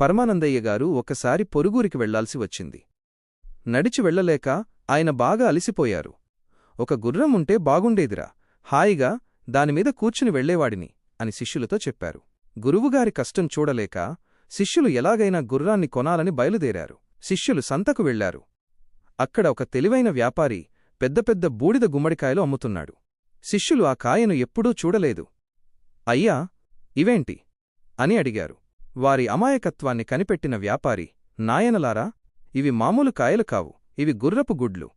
పరమానందయ్యగారు ఒకసారి పొరుగురికి వెళ్లాల్సి వచ్చింది. నడిచి వెళ్లలేక ఆయన బాగా అలిసిపోయారు. ఒక గుర్రం ఉంటే బాగుండేదిరా, హాయిగా దానిమీద కూర్చుని వెళ్లేవాడిని అని శిష్యులతో చెప్పారు. గురువుగారి కష్టం చూడలేక శిష్యులు ఎలాగైనా గుర్రాన్ని కొనాలని బయలుదేరారు. శిష్యులు సంతకు వెళ్లారు. అక్కడ ఒక తెలివైన వ్యాపారి పెద్ద పెద్ద బూడిద గుమ్మడికాయలు అమ్ముతున్నాడు. శిష్యులు ఆ కాయను ఎప్పుడూ చూడలేదు. అయ్యా, ఇవేంటి అని అడిగారు. వారి అమాయకత్వాన్ని కనిపెట్టిన వ్యాపారి, నాయనలారా, ఇవి మామూలు కాయలు కావు, ఇవి గుర్రపు గుడ్లు.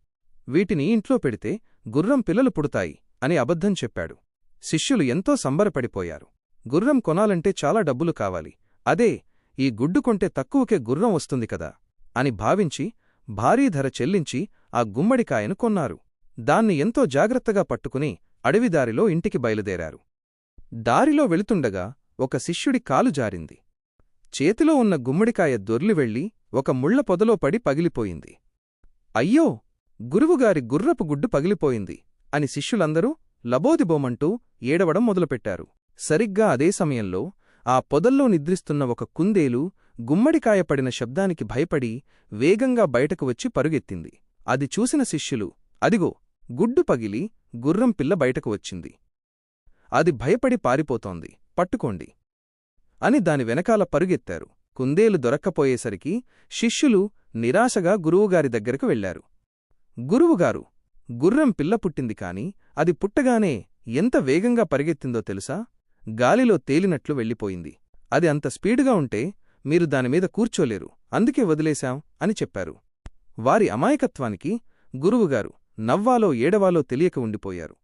వీటిని ఇంట్లో పెడితే గుర్రం పిల్లలు పుడతాయి అని అబద్ధం చెప్పాడు. శిష్యులు ఎంతో సంబరపడిపోయారు. గుర్రం కొనాలంటే చాలా డబ్బులు కావాలి, అదే ఈ గుడ్డు కొంటే తక్కువకే గుర్రం వస్తుంది కదా అని భావించి భారీ ధర చెల్లించి ఆ గుమ్మడికాయను కొన్నారు. దాన్ని ఎంతో జాగ్రత్తగా పట్టుకుని అడవిదారిలో ఇంటికి బయలుదేరారు. దారిలో వెళుతుండగా ఒక శిష్యుడి కాలు జారింది. చేతిలో ఉన్న గుమ్మడికాయ దొర్లివెళ్లి ఒక ముళ్ల పొదలో పడి పగిలిపోయింది. అయ్యో, గురువుగారి గుర్రపు గుడ్డు పగిలిపోయింది అని శిష్యులందరూ లబోదిబోమంటూ ఏడవడం మొదలుపెట్టారు. సరిగ్గా అదే సమయంలో ఆ పొదల్లో నిద్రిస్తున్న ఒక కుందేలు గుమ్మడికాయ పడిన శబ్దానికి భయపడి వేగంగా బయటకు వచ్చి పరుగెత్తింది. అది చూసిన శిష్యులు, అదిగో, గుడ్డు పగిలి గుర్రం పిల్ల బయటకు వచ్చింది. అది భయపడి పారిపోతోంది, పట్టుకోండి అని దాని వెనకాల పరుగెత్తారు. కుందేలు దొరక్కపోయేసరికి శిష్యులు నిరాశగా గురువుగారి దగ్గరకు వెళ్లారు. గురువుగారు, గుర్రం పిల్ల పుట్టింది కాని అది పుట్టగానే ఎంత వేగంగా పరిగెత్తిందో తెలుసా? గాలిలో తేలినట్లు వెళ్ళిపోయింది. అది అంత స్పీడుగా ఉంటే మీరు దానిమీద కూర్చోలేరు, అందుకే వదిలేశాం అని చెప్పారు. వారి అమాయకత్వానికి గురువుగారు నవ్వాలో ఏడవాలో తెలియక ఉండిపోయారు.